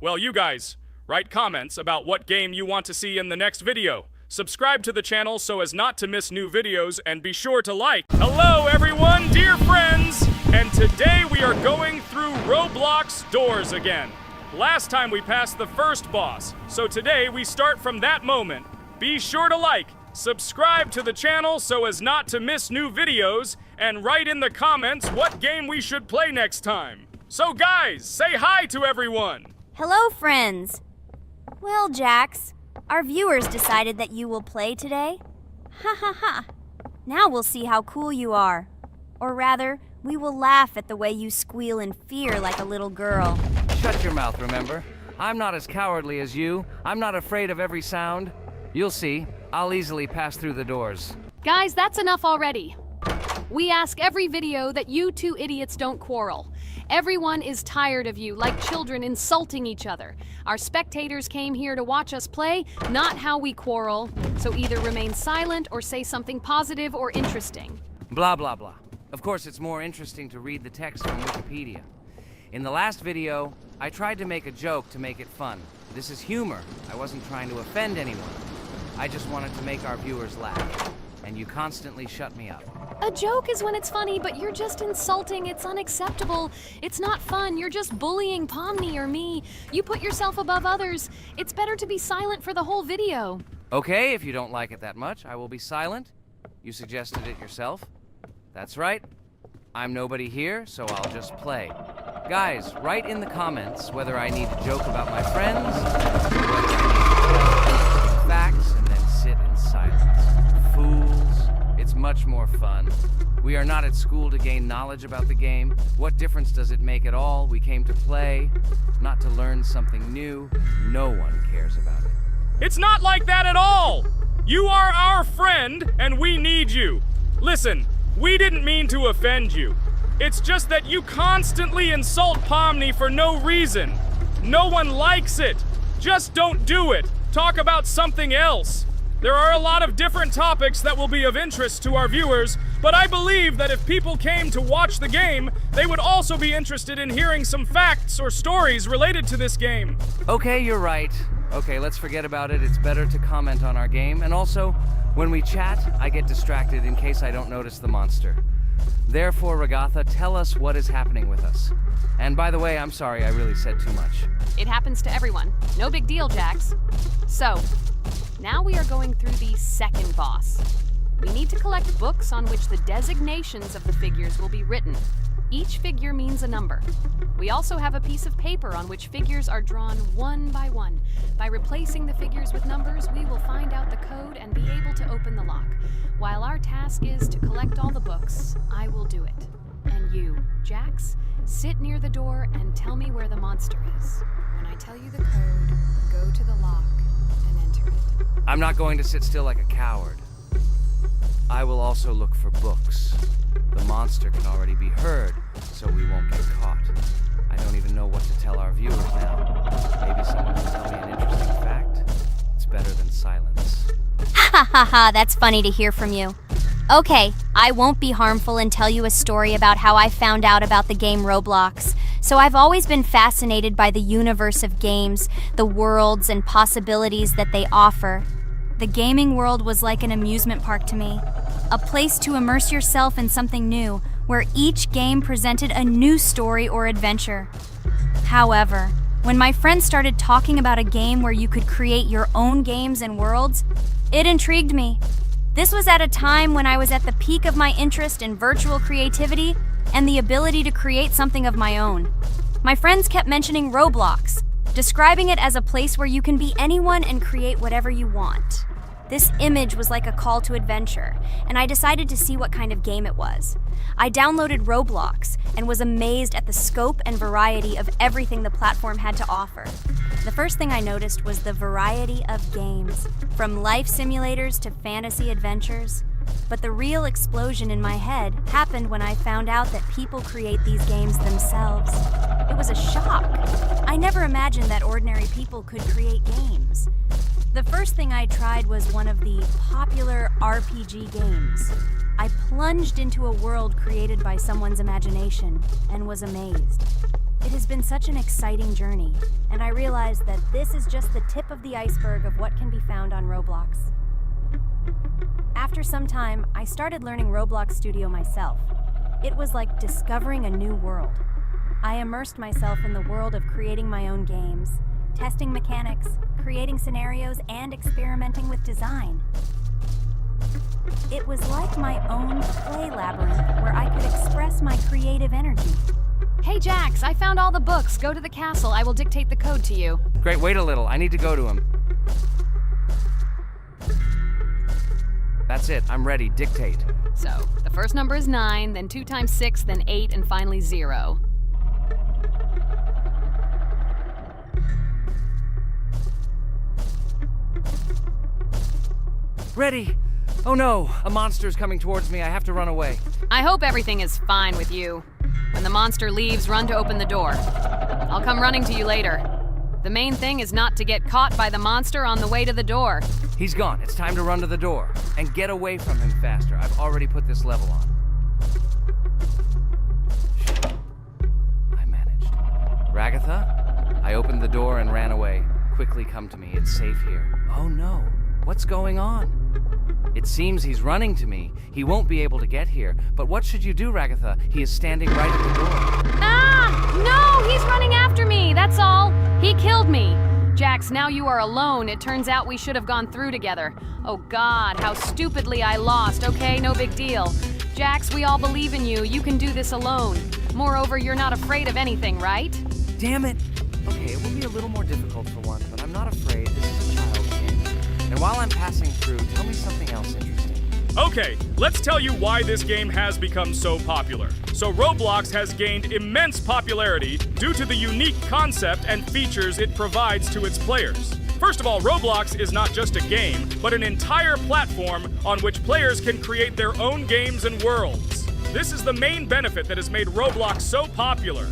Speaker 4: Well, you guys, write comments about what game you want to see in the next video. Subscribe to the channel so as not to miss new videos, and be sure to like. Hello everyone, dear friends! And today we are going through Roblox doors again. Last time we passed the first boss, so today we start from that moment. Be sure to like, subscribe to the channel so as not to miss new videos, and write in the comments what game we should play next time. So guys, say hi to everyone!
Speaker 3: Hello, friends. Well, Jax, our viewers decided that you will play today. Ha ha ha. Now we'll see how cool you are. Or rather, we will laugh at the way you squeal in fear like a little girl.
Speaker 1: Shut your mouth, remember? I'm not as cowardly as you. I'm not afraid of every sound. You'll see. I'll easily pass through the doors.
Speaker 2: Guys, that's enough already. We ask every video that you two idiots don't quarrel. Everyone is tired of you, like children insulting each other. Our spectators came here to watch us play, not how we quarrel. So either remain silent or say something positive or interesting.
Speaker 1: Blah, blah, blah. Of course, it's more interesting to read the text from Wikipedia. In the last video, I tried to make a joke to make it fun. This is humor. I wasn't trying to offend anyone. I just wanted to make our viewers laugh. And you constantly shut me up.
Speaker 2: A joke is when it's funny, but you're just insulting. It's unacceptable. It's not fun. You're just bullying Pomni or me. You put yourself above others. It's better to be silent for the whole video.
Speaker 1: Okay, if you don't like it that much, I will be silent. You suggested it yourself. That's right. I'm nobody here, so I'll just play. Guys, write in the comments whether I need to joke about my friends, or whether I need to give facts and then sit in silence. Fools. It's much more fun. We are not at school to gain knowledge about the game. What difference does it make at all? We came to play, not to learn something new. No one cares about it.
Speaker 4: It's not like that at all! You are our friend, and we need you. Listen, we didn't mean to offend you. It's just that you constantly insult Pomni for no reason. No one likes it. Just don't do it. Talk about something else. There are a lot of different topics that will be of interest to our viewers, but I believe that if people came to watch the game, they would also be interested in hearing some facts or stories related to this game.
Speaker 1: Okay, you're right. Okay, let's forget about it. It's better to comment on our game. And also, when we chat, I get distracted in case I don't notice the monster. Therefore, Regatha, tell us what is happening with us. And by the way, I'm sorry, I really said too much.
Speaker 2: It happens to everyone. No big deal, Jax. So, now we are going through the second boss. We need to collect books on which the designations of the figures will be written. Each figure means a number. We also have a piece of paper on which figures are drawn one by one. By replacing the figures with numbers, we will find out the code and be able to open the lock. While our task is to collect all the books, I will do it. And you, Jax, sit near the door and tell me where the monster is. When I tell you the code, go to the lock and enter it.
Speaker 1: I'm not going to sit still like a coward. I will also look for books. The monster can already be heard, so we won't get caught. I don't even know what to tell our viewers now. Maybe someone can tell me an interesting fact? It's better than silence.
Speaker 3: Ha ha ha, that's funny to hear from you. Okay, I won't be harmful and tell you a story about how I found out about the game Roblox. So I've always been fascinated by the universe of games, the worlds and possibilities that they offer. The gaming world was like an amusement park to me, a place to immerse yourself in something new, where each game presented a new story or adventure. However, when my friends started talking about a game where you could create your own games and worlds, it intrigued me. This was at a time when I was at the peak of my interest in virtual creativity and the ability to create something of my own. My friends kept mentioning Roblox, describing it as a place where you can be anyone and create whatever you want. This image was like a call to adventure, and I decided to see what kind of game it was. I downloaded Roblox and was amazed at the scope and variety of everything the platform had to offer. The first thing I noticed was the variety of games, from life simulators to fantasy adventures. But the real explosion in my head happened when I found out that people create these games themselves. It was a shock. I never imagined that ordinary people could create games. The first thing I tried was one of the popular RPG games. I plunged into a world created by someone's imagination and was amazed. It has been such an exciting journey, and I realized that this is just the tip of the iceberg of what can be found on Roblox. After some time, I started learning Roblox Studio myself. It was like discovering a new world. I immersed myself in the world of creating my own games, testing mechanics, creating scenarios, and experimenting with design. It was like my own play labyrinth where I could express my creative energy.
Speaker 2: Hey Jax, I found all the books. Go to the castle. I will dictate the code to you.
Speaker 1: Great, wait a little. I need to go to him. That's it. I'm ready. Dictate.
Speaker 2: So, the first number is 9, then 2 times 6, then 8, and finally 0.
Speaker 1: Ready. Oh no, a monster's coming towards me. I have to run away.
Speaker 2: I hope everything is fine with you. When the monster leaves, run to open the door. I'll come running to you later. The main thing is not to get caught by the monster on the way to the door.
Speaker 1: He's gone. It's time to run to the door. And get away from him faster. I've already put this level on. I managed. Ragatha? I opened the door and ran away. Quickly come to me. It's safe here. Oh no. What's going on? It seems he's running to me. He won't be able to get here. But what should you do, Ragatha? He is standing right at the door.
Speaker 2: Ah! No! He's running after me! That's all! He killed me! Jax, now you are alone. It turns out we should have gone through together. Oh God, how stupidly I lost. Okay, no big deal. Jax, we all believe in you. You can do this alone. Moreover, you're not afraid of anything, right?
Speaker 1: Damn it! Okay, it will be a little more difficult for one, but I'm not afraid. This is a child's game. And while I'm passing through, tell me something else interesting.
Speaker 4: Okay, let's tell you why this game has become so popular. So Roblox has gained immense popularity due to the unique concept and features it provides to its players. First of all, Roblox is not just a game, but an entire platform on which players can create their own games and worlds. This is the main benefit that has made Roblox so popular.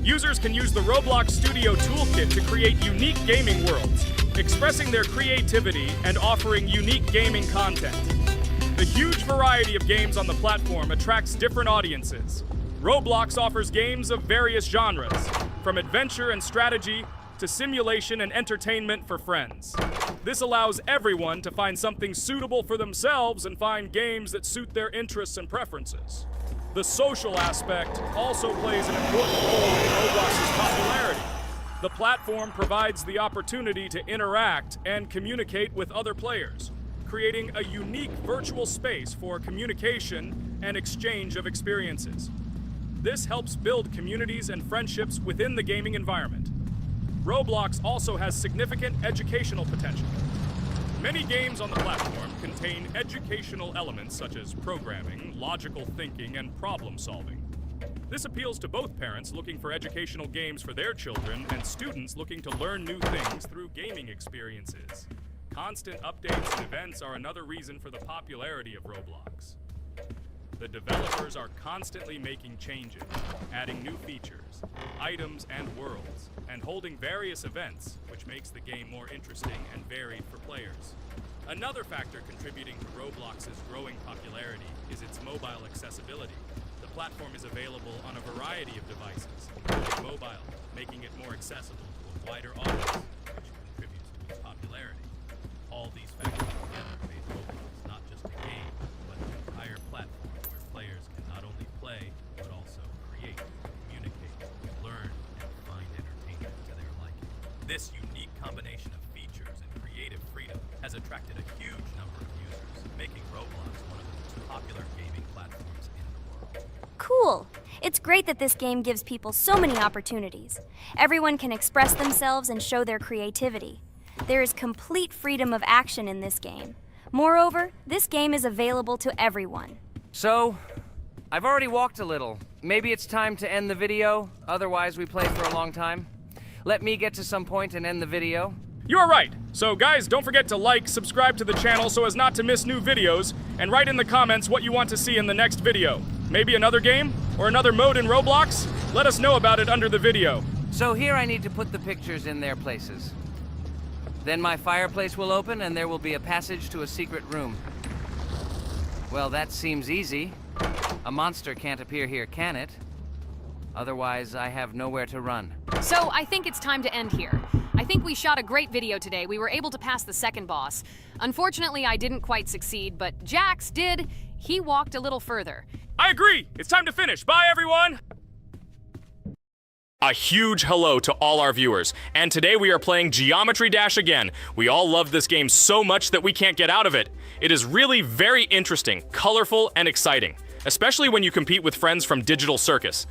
Speaker 4: Users can use the Roblox Studio Toolkit to create unique gaming worlds, expressing their creativity and offering unique gaming content. The huge variety of games on the platform attracts different audiences. Roblox offers games of various genres, from adventure and strategy to simulation and entertainment for friends. This allows everyone to find something suitable for themselves and find games that suit their interests and preferences. The social aspect also plays an important role in Roblox's popularity. The platform provides the opportunity to interact and communicate with other players, creating a unique virtual space for communication and exchange of experiences. This helps build communities and friendships within the gaming environment. Roblox also has significant educational potential. Many games on the platform contain educational elements such as programming, logical thinking, and problem solving. This appeals to both parents looking for educational games for their children and students looking to learn new things through gaming experiences. Constant updates and events are another reason for the popularity of Roblox. The developers are constantly making changes, adding new features, items, and worlds, and holding various events, which makes the game more interesting and varied for players. Another factor contributing to Roblox's growing popularity is its mobile accessibility. The platform is available on a variety of devices, including mobile, making it more accessible to a wider audience, which contributes to its popularity. All these factors together make Roblox not just a game, but an entire platform where players can not only play, but also create, communicate, learn, and find entertainment to their liking. This unique combination of features and creative freedom has attracted a huge number of users, making Roblox one of the most popular gaming platforms in the world.
Speaker 3: Cool! It's great that this game gives people so many opportunities. Everyone can express themselves and show their creativity. There is complete freedom of action in this game. Moreover, this game is available to everyone.
Speaker 1: So, I've already walked a little. Maybe it's time to end the video, otherwise we play for a long time. Let me get to some point and end the video.
Speaker 4: You are right. So guys, don't forget to like, subscribe to the channel so as not to miss new videos, and write in the comments what you want to see in the next video. Maybe another game? Or another mode in Roblox? Let us know about it under the video.
Speaker 1: So here I need to put the pictures in their places. Then my fireplace will open and there will be a passage to a secret room. Well, that seems easy. A monster can't appear here, can it? Otherwise, I have nowhere to run.
Speaker 2: So I think it's time to end here. I think we shot a great video today. We were able to pass the second boss. Unfortunately, I didn't quite succeed, but Jax did. He walked a little further.
Speaker 4: I agree! It's time to finish. Bye, everyone! A huge hello to all our viewers, and today we are playing Geometry Dash again. We all love this game so much that we can't get out of it. It is really very interesting, colorful, and exciting, especially when you compete with friends from Digital Circus.